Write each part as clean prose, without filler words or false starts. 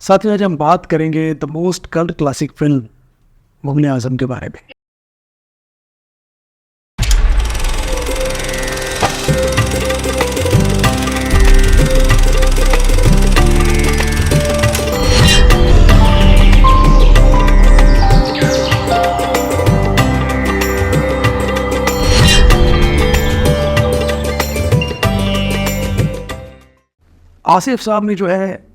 साथ ही आज हम बात करेंगे the most cult classic film Mughal Azam के बारे में। आसिफ साहब ने जो है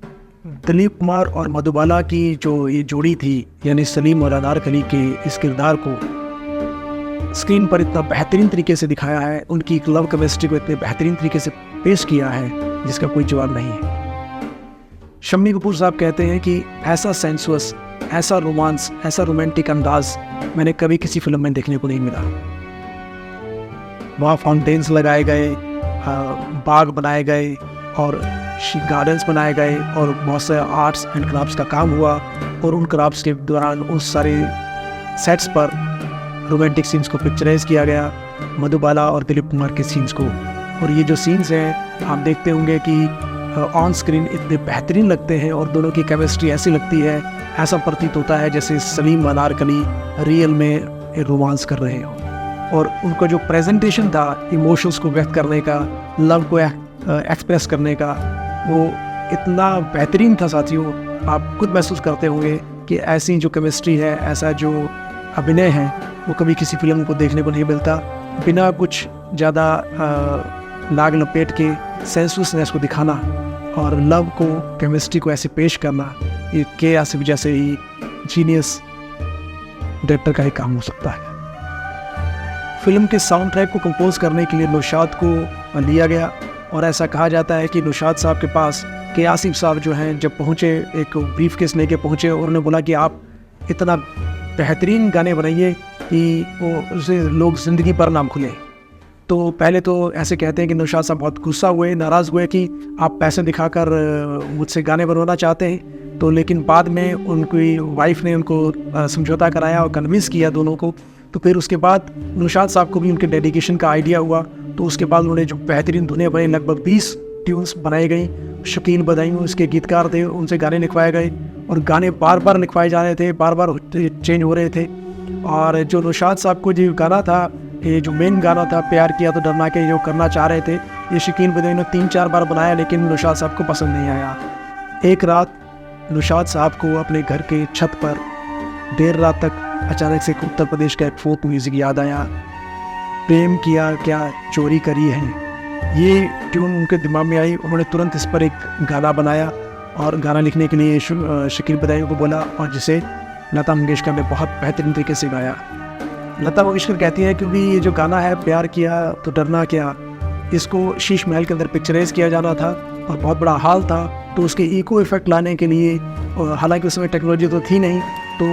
दिलीप कुमार और मधुबाला की जो ये जोड़ी थी, यानी सलीम और अनारकली के इस किरदार को स्क्रीन पर इतना बेहतरीन तरीके से दिखाया है, उनकी एक लव केमिस्ट्री को इतने बेहतरीन तरीके से पेश किया है जिसका कोई जवाब नहीं है। शम्मी कपूर साहब कहते हैं कि ऐसा सेंसुअस, ऐसा रोमांस, ऐसा रोमांटिक अंदाज मैंने कभी किसी फिल्म में देखने को नहीं मिला। वहाँ फाउंटेन्स लगाए गए, बाग बनाए गए और गार्डन्स बनाए गए और बहुत से आर्ट्स एंड क्राफ्ट्स का काम हुआ और उन क्राफ्ट्स के दौरान उस सारे सेट्स पर रोमांटिक सीन्स को पिक्चराइज किया गया, मधुबाला और दिलीप कुमार के सीन्स को। और ये जो सीन्स हैं आप देखते होंगे कि ऑन स्क्रीन इतने बेहतरीन लगते हैं और दोनों की केमिस्ट्री ऐसी लगती है, ऐसा प्रतीत होता है जैसे सलीम अनारकली रियल में रोमांस कर रहे हों। और उनका जो प्रेजेंटेशन था इमोशंस को व्यक्त करने का, लव को एक्सप्रेस करने का, वो इतना बेहतरीन था साथियों। आप खुद महसूस करते होंगे कि ऐसी जो केमिस्ट्री है, ऐसा जो अभिनय है, वो कभी किसी फिल्म को देखने को नहीं मिलता। बिना कुछ ज़्यादा लाग लपेट के सेंसुअसनेस को दिखाना और लव को, केमिस्ट्री को ऐसे पेश करना, ये के आसिफ जैसे ही जीनियस डायरेक्टर का ही काम हो सकता है। फिल्म के साउंड ट्रैक को कंपोज करने के लिए नौशाद को लिया गया और ऐसा कहा जाता है कि नौशाद साहब के पास के आसिफ साहब जो हैं जब पहुँचे, एक ब्रीफ केस लेके पहुँचे और उन्होंने बोला कि आप इतना बेहतरीन गाने बनाइए कि वो उसे लोग ज़िंदगी पर नाम खुले। तो पहले तो ऐसे कहते हैं कि नौशाद साहब बहुत गुस्सा हुए, नाराज़ हुए कि आप पैसे दिखाकर मुझसे गाने बनवाना चाहते हैं। तो लेकिन बाद में उनकी वाइफ ने उनको समझौता कराया और कन्विंस किया दोनों को। तो फिर उसके बाद नौशाद साहब को भी उनके डेडिकेशन का आइडिया हुआ। तो उसके बाद उन्होंने जो बेहतरीन धुनें बनी, लगभग 20 ट्यून्स बनाई गई, शकील बदायूं उसके गीतकार थे, उनसे गाने लिखवाए गए और गाने बार बार लिखवाए जा रहे थे, बार बार चेंज हो रहे थे। और जो नौशाद साहब को जो गाना था, ये जो मेन गाना था प्यार किया तो डरना के, जो करना चाह रहे थे, ये शकील बदायूं ने 3-4 बार बनाया लेकिन नौशाद साहब को पसंद नहीं आया। एक रात नौशाद साहब को अपने घर के छत पर देर रात तक अचानक से उत्तर प्रदेश का एक फोक म्यूज़िक याद आया, प्रेम किया क्या चोरी करी है। ये ट्यून उनके दिमाग में आई, उन्होंने तुरंत इस पर एक गाना बनाया और गाना लिखने के लिए शकील बदायूं को बोला और जिसे लता मंगेशकर ने बहुत बेहतरीन तरीके से गाया। लता मंगेशकर कहती है क्योंकि ये जो गाना है प्यार किया तो डरना क्या, इसको शीश महल के अंदर पिक्चराइज किया जाना था और बहुत बड़ा हॉल था, तो उसके इको इफेक्ट लाने के लिए, हालांकि उस समय टेक्नोलॉजी तो थी नहीं, तो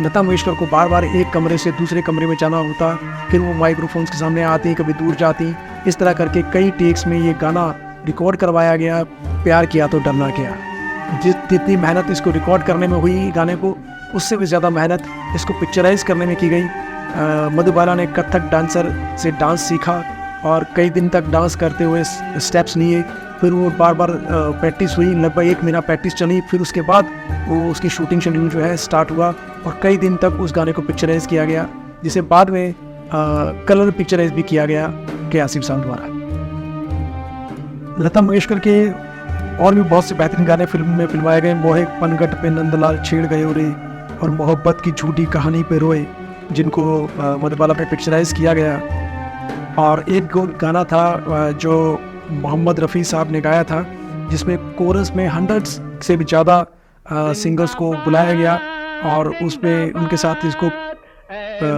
लता मंगेशकर को बार बार एक कमरे से दूसरे कमरे में जाना होता, फिर वो माइक्रोफोन्स के सामने आती, कभी दूर जाती, इस तरह करके कई टेक्स में ये गाना रिकॉर्ड करवाया गया, प्यार किया तो डरना क्या। जितनी मेहनत इसको रिकॉर्ड करने में हुई गाने को, उससे भी ज़्यादा मेहनत इसको पिक्चराइज करने में की गई। मधुबाला ने कथक डांसर से डांस सीखा और कई दिन तक डांस करते हुए स्टेप्स लिए, फिर वो बार बार प्रैक्टिस हुई, लगभग 1 महीना प्रैक्टिस चली, फिर उसके बाद वो उसकी शूटिंग शेड्यूल जो है स्टार्ट हुआ और कई दिन तक उस गाने को पिक्चराइज किया गया, जिसे बाद में कलर पिक्चराइज भी किया गया के आसिफ साहब द्वारा। लता मंगेशकर के और भी बहुत से बेहतरीन गाने फिल्म में फिल्माए गए, मोहे पनघट पे नंदलाल छेड़ गए रे और मोहब्बत की झूठी कहानी पे रोए, जिनको मधुबाला पे पिक्चराइज किया गया। और एक गाना था जो मोहम्मद रफ़ी साहब ने गाया था, जिसमें कोरस में 100 से भी ज़्यादा सिंगर्स को बुलाया गया और उसमें उनके साथ इसको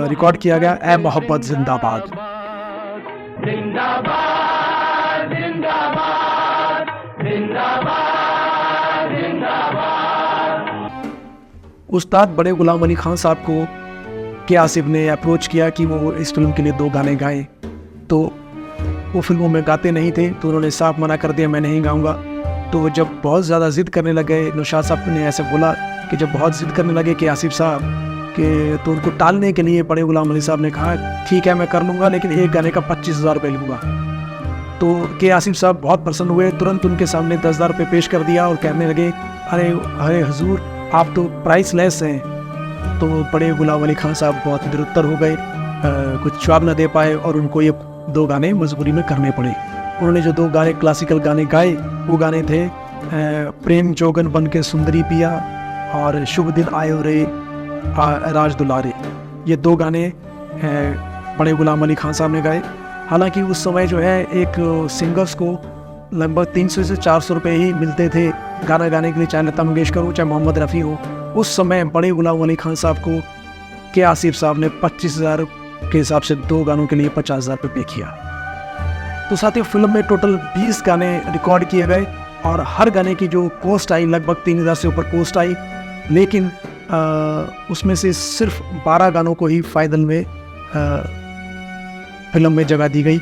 रिकॉर्ड किया गया, ए मोहब्बत जिंदाबाद। जिंदाबाद जिंदाबाद जिंदाबाद जिंदाबाद। उस्ताद बड़े गुलाम अली खान साहब को के आसिफ ने अप्रोच किया कि वो इस फिल्म के लिए 2 गाने गाएं, तो वो फिल्मों में गाते नहीं थे, तो उन्होंने साफ मना कर दिया, मैं नहीं गाऊंगा। तो जब बहुत ज़्यादा ज़िद करने लगे, नौशाद साहब ने ऐसे बोला कि जब बहुत ज़िद करने लगे कि आसिफ साहब के, तो उनको टालने के लिए बड़े गुलाम अली साहब ने कहा ठीक है मैं कर लूँगा, लेकिन एक गाने का 25,000 रुपये लूँगा। तो के आसिफ साहब बहुत प्रसन्न हुए, तुरंत उनके सामने 10,000 रुपये पेश कर दिया और कहने लगे, अरे अरे हुजूर, आप तो प्राइसलेस हैं। तो बड़े गुलाम अली खान साहब बहुत निरुत्तर हो गए, कुछ जवाब न दे पाए और उनको ये 2 गाने मजबूरी में करने पड़े। उन्होंने जो 2 गाने क्लासिकल गाने गाए वो गाने थे प्रेम जोगन बन के सुंदरी पिया और शुभ दिन आयो रे राज दुलारे। ये 2 गाने बड़े गुलाम अली खान साहब ने गाए। हालांकि उस समय जो है एक सिंगर्स को लगभग 300 से 400 रुपये ही मिलते थे गाना गाने के लिए, चाहे लता मंगेशकर हो चाहे मोहम्मद रफ़ी हो। उस समय बड़े गुलाम अली खान साहब को के आसिफ साहब ने 25,000 के हिसाब से 2 गानों के लिए 50,000 रुपये पे किया। तो साथियों, फिल्म में टोटल 20 गाने रिकॉर्ड किए गए और हर गाने की जो कॉस्ट आई लगभग 3,000 से ऊपर कॉस्ट आई, लेकिन उसमें से सिर्फ 12 गानों को ही फाइनल में फिल्म में जगह दी गई।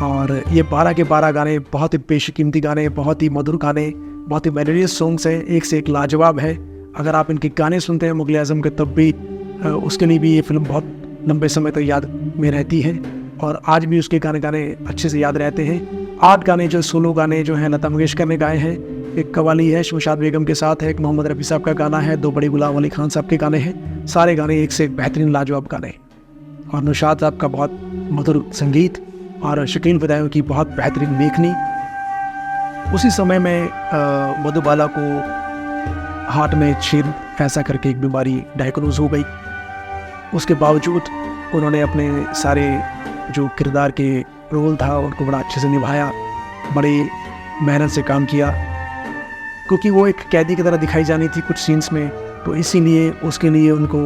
और ये 12 के 12 गाने बहुत ही बेशकीमती गाने, बहुत ही मधुर गाने, बहुत ही मेलोडियस सॉन्ग्स हैं, एक से एक लाजवाब है। अगर आप इनके गाने सुनते हैं मुग़ल आज़म के, तब भी उसके लिए भी ये फिल्म बहुत लंबे समय तक याद में रहती है और आज भी उसके गाने अच्छे से याद रहते हैं। 8 गाने जो सोलो गाने जो हैं लता मंगेशकर ने गाए हैं, एक कवाली है शमशाद बेगम के साथ है, एक मोहम्मद रफ़ी साहब का गाना है, 2 बड़े गुलाम अली खान साहब के गाने हैं। सारे गाने एक से एक बेहतरीन लाजवाब गाने और नौशाद साहब का बहुत मधुर संगीत और शकील फिदाइयों की बहुत बेहतरीन लेखनी। उसी समय में मधुबाला को हार्ट में छेद ऐसा करके एक बीमारी डायग्नोज हो गई। उसके बावजूद उन्होंने अपने सारे जो किरदार के रोल था उनको बड़ा अच्छे से निभाया, बड़ी मेहनत से काम किया, क्योंकि वो एक कैदी की तरह दिखाई जानी थी कुछ सीन्स में। तो इसीलिए उसके लिए उनको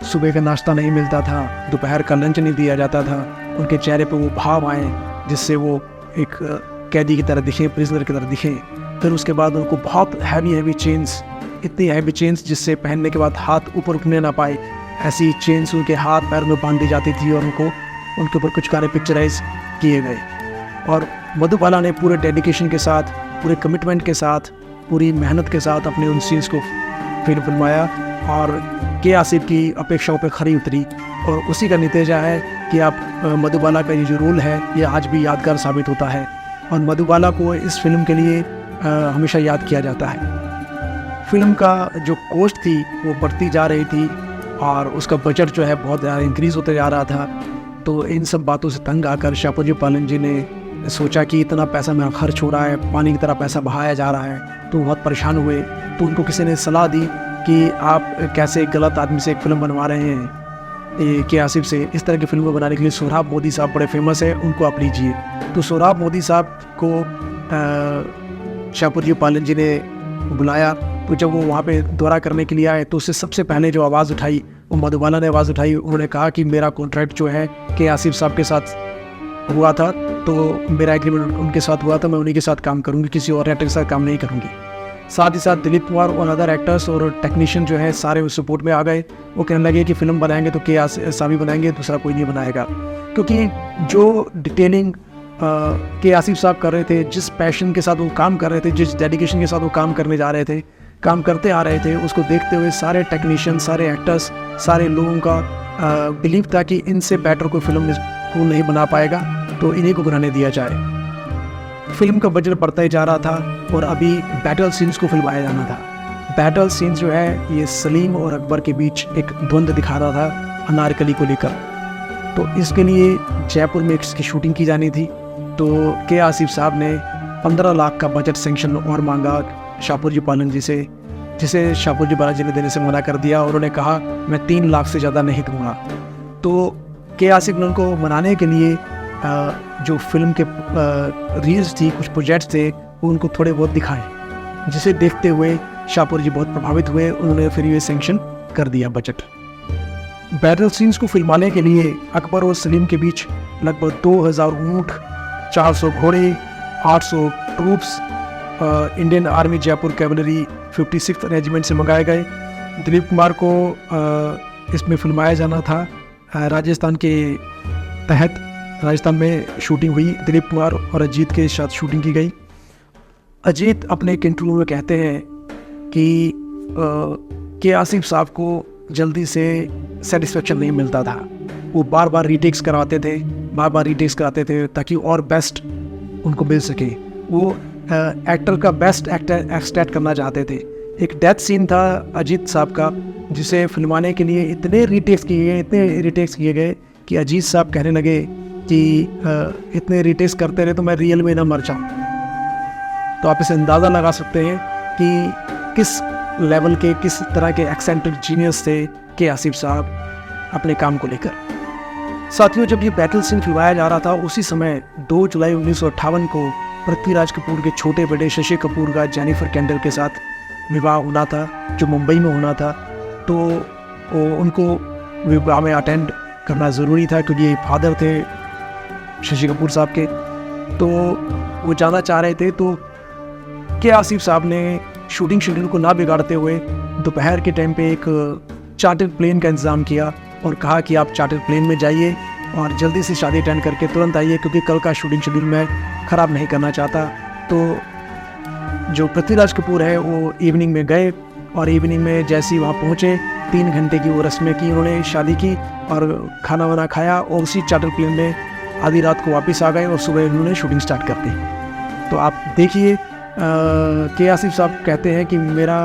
सुबह का नाश्ता नहीं मिलता था, दोपहर का लंच नहीं दिया जाता था। उनके चेहरे पे वो भाव आए जिससे वो एक कैदी की तरह दिखें, प्रिजनर की तरह दिखें। फिर उसके बाद उनको बहुत हैवी चेन्स, इतनी हैवी चेन्स जिससे पहनने के बाद हाथ ऊपर उठने ना पाए, ऐसी चेन्स उनके हाथ पैर में बांध दी जाती थी और उनके ऊपर कुछ गाने पिक्चराइज किए गए। और मधुबाला ने पूरे डेडिकेशन के साथ, पूरे कमिटमेंट के साथ, पूरी मेहनत के साथ अपने उन सीन्स को फिर बनवाया और के आसिफ की अपेक्षाओं पे खरी उतरी। और उसी का नतीजा है कि आप मधुबाला का ये जो रोल है ये आज भी यादगार साबित होता है और मधुबाला को इस फिल्म के लिए हमेशा याद किया जाता है। फिल्म का जो कॉस्ट थी वो बढ़ती जा रही थी और उसका बजट जो है बहुत ज़्यादा इंक्रीज़ होते जा रहा था। तो इन सब बातों से तंग आकर शाहपुर पालन जी ने सोचा कि इतना पैसा मेरा खर्च हो रहा है, पानी की तरह पैसा बहाया जा रहा है, तो बहुत परेशान हुए। तो उनको किसी ने सलाह दी कि आप कैसे गलत आदमी से एक फ़िल्म बनवा रहे हैं के आसिफ से। इस तरह की फिल्में बनाने के लिए सोहराब मोदी साहब बड़े फेमस हैं, उनको आप लीजिए। तो सोहराब मोदी साहब को शाहपुर पालन जी ने बुलाया। तो जब वो वहाँ पे दौरा करने के लिए आए तो उससे सबसे पहले जो आवाज़ उठाई वो मधुबाला ने आवाज़ उठाई। उन्होंने कहा कि मेरा कॉन्ट्रैक्ट जो है के आसिफ साहब के साथ हुआ था, तो मेरा एग्रीमेंट उनके साथ हुआ था, मैं उन्हीं के साथ काम करूँगी, किसी और एक्टर के साथ काम नहीं करूँगी। साथ ही साथ दिलीप कुमार और अदर एक्टर्स और टेक्नीशियन जो है सारे उस सपोर्ट में आ गए। वो कहने लगे कि फ़िल्म बनाएंगे तो के आसिफ साहब ही बनाएंगे, दूसरा कोई नहीं बनाएगा। क्योंकि जो डिटेलिंग के आसिफ साहब कर रहे थे, जिस पैशन के साथ वो काम कर रहे थे, जिस डेडिकेशन के साथ वो काम करने जा रहे थे, काम करते आ रहे थे, उसको देखते हुए सारे टेक्नीशियन, सारे एक्टर्स, सारे लोगों का बिलीव था कि इनसे बेटर कोई फिल्म को नहीं बना पाएगा, तो इन्हीं को बनाने दिया जाए। फिल्म का बजट बढ़ता ही जा रहा था और अभी बैटल सीन्स को फिल्माया जाना था। बैटल सीन्स जो है ये सलीम और अकबर के बीच एक द्वंद्व दिखा रहा था अनारकली को लेकर। तो इसके लिए जयपुर में इसकी शूटिंग की जानी थी। तो के आसिफ साहब ने 15 लाख का बजट सेंक्शन और मांगा शाहपुर पालन जी से, जिसे शाहपुर पालन जी ने देने से मना कर दिया। और उन्होंने कहा मैं 3 लाख से ज़्यादा नहीं दूंगा। तो के आसिफ ने उनको मनाने के लिए जो फिल्म के रील्स थी, कुछ प्रोजेक्ट्स थे, वो उनको थोड़े बहुत दिखाए, जिसे देखते हुए शाहपुर जी बहुत प्रभावित हुए। उन्होंने फिर ये सेंक्शन कर दिया बजट। बैटल सीन्स को फिल्माने के लिए अकबर और सलीम के बीच लगभग 2000 ऊँट, 400 घोड़े, 800 troops Indian army Jaipur cavalry 56th regiment से मंगाए गए। दिलीप कुमार को इसमें फिल्माया जाना था। राजस्थान के तहत राजस्थान में शूटिंग हुई। दिलीप कुमार और अजीत के साथ शूटिंग की गई। अजीत अपने एक इंटरव्यू में कहते हैं कि के आसिफ साहब को जल्दी से सेटिस्फेक्शन नहीं मिलता था। वो बार बार रीटेक्स कराते थे ताकि और बेस्ट उनको मिल सके। वो एक्टर का बेस्ट एक्सट्रैक्ट करना चाहते थे। एक डेथ सीन था अजीत साहब का, जिसे फिल्माने के लिए इतने रीटेक्स किए गए कि अजीत साहब कहने लगे कि इतने रीटेक्स करते रहे तो मैं रियल में ना मर जाऊँ। तो आप इसे अंदाज़ा लगा सकते हैं कि किस लेवल के, किस तरह के एक्सेंट्रिक जीनियस थे के आसिफ साहब अपने काम को लेकर। साथियों, जब ये बैटल सीन फिल्माया जा रहा था उसी समय 2 जुलाई 1958 को पृथ्वीराज कपूर के छोटे बेटे शशि कपूर का जेनिफर केंडल के साथ विवाह होना था, जो मुंबई में होना था। तो उनको विवाह में अटेंड करना ज़रूरी था क्योंकि ये फादर थे शशि कपूर साहब के। तो वो जाना चाह रहे थे। तो के आसिफ साहब ने शूटिंग शेड्यूल को ना बिगाड़ते हुए दोपहर के टाइम पे एक चार्टर्ड प्लेन का इंतज़ाम किया और कहा कि आप चार्टर्ड प्लेन में जाइए और जल्दी से शादी अटेंड करके तुरंत आइए, क्योंकि कल का शूटिंग शेड्यूल मैं ख़राब नहीं करना चाहता। तो जो पृथ्वीराज कपूर है वो इवनिंग में गए और इवनिंग में जैसे ही वहाँ पहुँचे 3 घंटे की वो रस्में की, उन्होंने शादी की और खाना वाना खाया और उसी चार्टर प्लेन में आधी रात को वापस आ गए और सुबह उन्होंने शूटिंग स्टार्ट कर दी। तो आप देखिए, के आसिफ साहब कहते हैं कि मेरा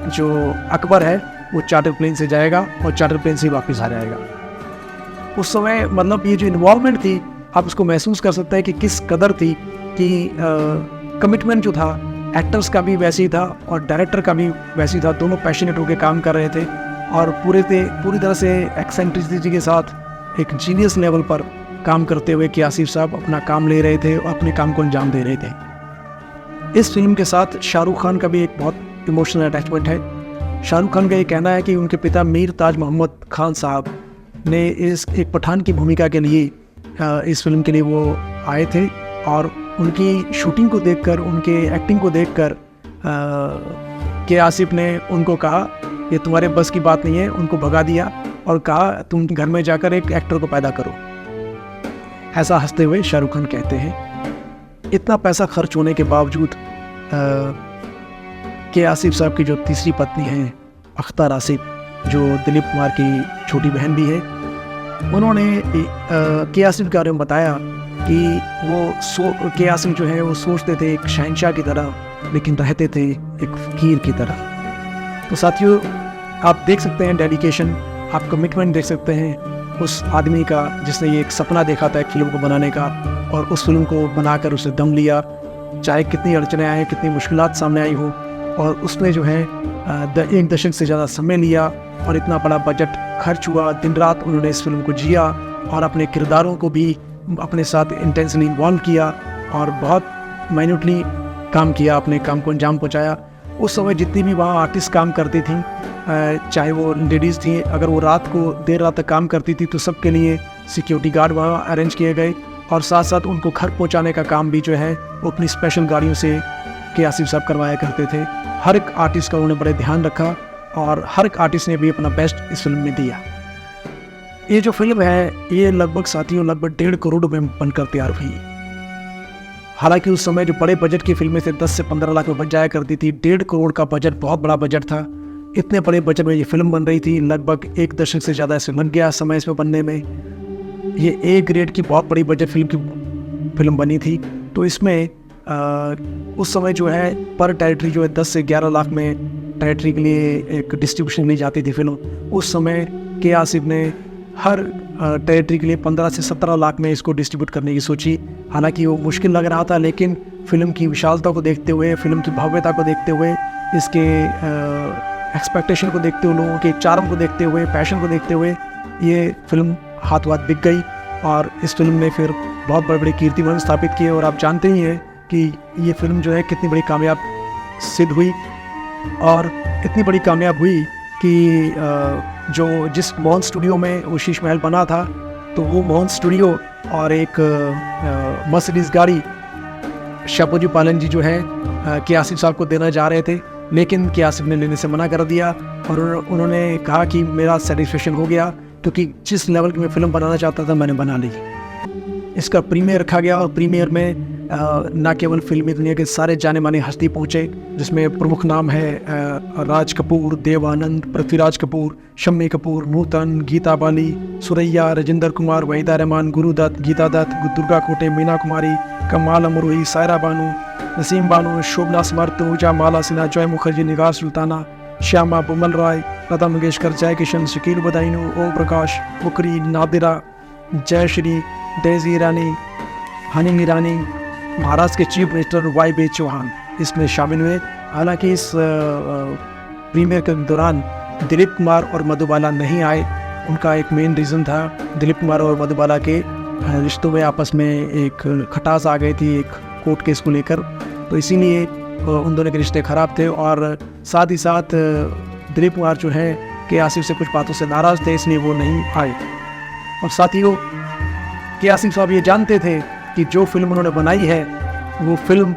जो अकबर है वो चार्टर प्लेन से जाएगा और चार्टर प्लेन से वापस आ जाएगा। उस समय मतलब ये जो इन्वॉल्वमेंट थी, आप उसको महसूस कर सकते हैं कि किस कदर थी, कि कमिटमेंट जो था एक्टर्स का भी वैसे ही था और डायरेक्टर का भी वैसे ही था। दोनों पैशनेट होकर काम कर रहे थे और पूरी तरह से एक्सेंट्रिसिटी के साथ एक जीनियस लेवल पर काम करते हुए के आसिफ साहब अपना काम ले रहे थे और अपने काम को अंजाम दे रहे थे। इस फिल्म के साथ शाहरुख खान का भी एक बहुत इमोशनल अटैचमेंट है। शाहरुख खान का ये कहना है कि उनके पिता मीर ताज मोहम्मद खान साहब ने एक पठान की भूमिका के लिए इस फिल्म के लिए वो आए थे और उनकी शूटिंग को देखकर, उनके एक्टिंग को देखकर के आसिफ ने उनको कहा ये तुम्हारे बस की बात नहीं है, उनको भगा दिया और कहा तुम घर में जाकर एक एक्टर को पैदा करो। ऐसा हंसते हुए शाहरुख खान कहते हैं। इतना पैसा खर्च होने के बावजूद के आसिफ साहब की जो तीसरी पत्नी है अख्तर आसिफ, जो दिलीप कुमार की छोटी बहन भी है, उन्होंने के आसिफ के बारे में बताया कि वो के आसिफ जो है वो सोचते थे एक शहंशाह की तरह, लेकिन रहते थे एक फकीर की तरह। तो साथियों, आप देख सकते हैं डेडिकेशन, आप कमिटमेंट देख सकते हैं उस आदमी का जिसने ये एक सपना देखा था एक फिल्म को बनाने का और उस फिल्म को बनाकर उसे दम लिया, चाहे कितनी अड़चनें आए, कितनी मुश्किलात सामने आई हो, और उसने जो है 1 दशक से ज़्यादा समय लिया और इतना बड़ा बजट खर्च हुआ। दिन रात उन्होंने इस फिल्म को जिया और अपने किरदारों को भी अपने साथ इंटेंसली इन्वॉल्व किया और बहुत माइन्यूटली काम किया, अपने काम को अंजाम पहुँचाया। उस समय जितनी भी वहाँ आर्टिस्ट काम करती थी, चाहे वो लेडीज़ थी, अगर वो रात को देर रात तक काम करती थी तो सबके लिए सिक्योरिटी गार्ड वहाँ अरेंज किए गए और साथ साथ उनको घर पहुँचाने का काम भी जो है वो अपनी स्पेशल गाड़ियों से के आसिफ साहब करवाया करते थे। हर एक आर्टिस्ट का उन्होंने बड़े ध्यान रखा और हर एक आर्टिस्ट ने भी अपना बेस्ट इस फिल्म में दिया। ये जो फिल्म है ये लगभग 1.5 करोड़ में बनकर तैयार हुई। हालांकि उस समय जो बड़े बजट की फिल्में थे 10 से 15 लाख में बन जाया करती थी, 1.5 करोड़ का बजट बहुत बड़ा बजट था। इतने बड़े बजट में ये फिल्म बन रही थी, लगभग 1 दशक से ज़्यादा इसे लग गया समय इसमें बनने में। ये ए ग्रेड की बहुत बड़ी बजट फिल्म बनी थी। तो इसमें उस समय जो है पर टेरिटरी जो है 10 से 11 लाख में टेरिटरी के लिए एक डिस्ट्रीब्यूशन ली जाती थी फिल्म। उस समय के आसिफ ने हर टेरिटरी के लिए 15 से 17 लाख में इसको डिस्ट्रीब्यूट करने की सोची। हालांकि वो मुश्किल लग रहा था, लेकिन फिल्म की विशालता को देखते हुए, फिल्म की भव्यता को देखते हुए, इसके एक्सपेक्टेशन को देखते हुए, लोगों के चार्म को देखते हुए, पैशन को देखते हुए ये फिल्म हाथों हाथ बिक गई और इस फिल्म ने फिर बहुत बड़े बड़े कीर्तिमान स्थापित किए। और आप जानते ही हैं कि ये फिल्म जो है कितनी बड़ी कामयाब सिद्ध हुई और इतनी बड़ी कामयाब हुई कि जिस मोहन स्टूडियो में वो शीश महल बना था, तो वो मोहन स्टूडियो और एक मर्सिडीज़ गाड़ी शापोजी पालन जी जो है के आसिफ साहब को देना जा रहे थे, लेकिन के आसिफ ने लेने से मना कर दिया और उन्होंने कहा कि मेरा सेटिस्फेक्शन हो गया, क्योंकि जिस लेवल की मैं फ़िल्म बनाना चाहता था मैंने बना ली। इसका प्रीमियर रखा गया और प्रीमियर में न केवल फिल्मी दुनिया के सारे जाने माने हस्ती पहुँचे, जिसमें प्रमुख नाम है राज कपूर, देव आनंद, पृथ्वीराज कपूर, शम्मी कपूर, नूतन, गीता बाली, सुरैया, राजेंद्र कुमार, वहीदा रहमान, गुरुदत्त, गीता दत्त, दुर्गा कोटे, मीना कुमारी, कमाल अमरोही, सायरा बानू, नसीम बानू, शोभना समर्थ, ऊजा माला सिन्हा, जॉय मुखर्जी, निगाह सुल्ताना, श्यामा बुमल राय, लता मंगेशकर, जय किशन, शकील बदायूं, ओम प्रकाश, मुकरी, नादिरा, जयश्री, डेजी ईरानी, हनी ईरानी, महाराष्ट्र के चीफ मिनिस्टर YB चौहान इसमें शामिल हुए। हालांकि इस प्रीमियर के दौरान दिलीप कुमार और मधुबाला नहीं आए। उनका एक मेन रीज़न था, दिलीप कुमार और मधुबाला के रिश्तों में आपस में एक खटास आ गई थी एक कोर्ट केस को लेकर, तो इसीलिए उन दोनों के रिश्ते ख़राब थे। और साथ ही साथ दिलीप कुमार जो है के आसिफ से कुछ बातों से नाराज़ थे, इसलिए वो नहीं आए। और साथियों, के आसिफ साहब ये जानते थे कि जो फिल्म उन्होंने बनाई है वो फिल्म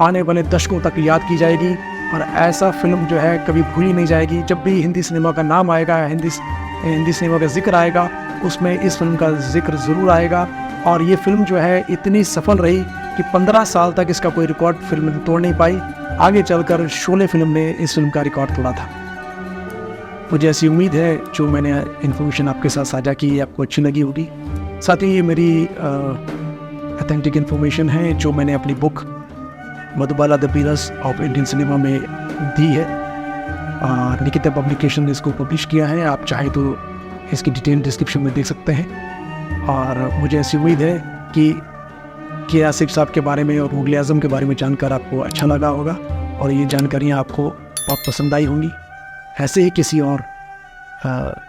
आने वाले दशकों तक याद की जाएगी और ऐसा फिल्म जो है कभी भूली नहीं जाएगी। जब भी हिंदी सिनेमा का नाम आएगा, हिंदी सिनेमा का जिक्र आएगा, उसमें इस फिल्म का जिक्र ज़रूर आएगा। और ये फिल्म जो है इतनी सफल रही कि 15 साल तक इसका कोई रिकॉर्ड फिल्म तोड़ नहीं पाई। आगे चलकर शोले फिल्म ने इस फिल्म का रिकॉर्ड तोड़ा था। मुझे ऐसी उम्मीद है जो मैंने इन्फॉर्मेशन आपके साथ साझा की आपको अच्छी लगी होगी। साथ ही ये मेरी ऑथेंटिक इन्फॉर्मेशन है जो मैंने अपनी book Madhubala the pillars of Indian cinema में दी है। निकिता पब्लिकेशन ने इसको पब्लिश किया है, आप चाहे तो इसकी डिटेल डिस्क्रिप्शन में देख सकते हैं। और मुझे ऐसी उम्मीद है कि के आसिफ साहब के बारे में और मुगल आज़म के बारे में जानकर आपको अच्छा लगा होगा और ये जानकारियाँ आपको बहुत पसंद आई होंगी। ऐसे ही किसी और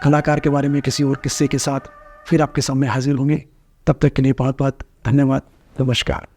कलाकार के बारे में किसी और किस्से के साथ फिर आपके सामने हाजिर होंगे। तब तक के लिए बहुत बहुत धन्यवाद। नमस्कार।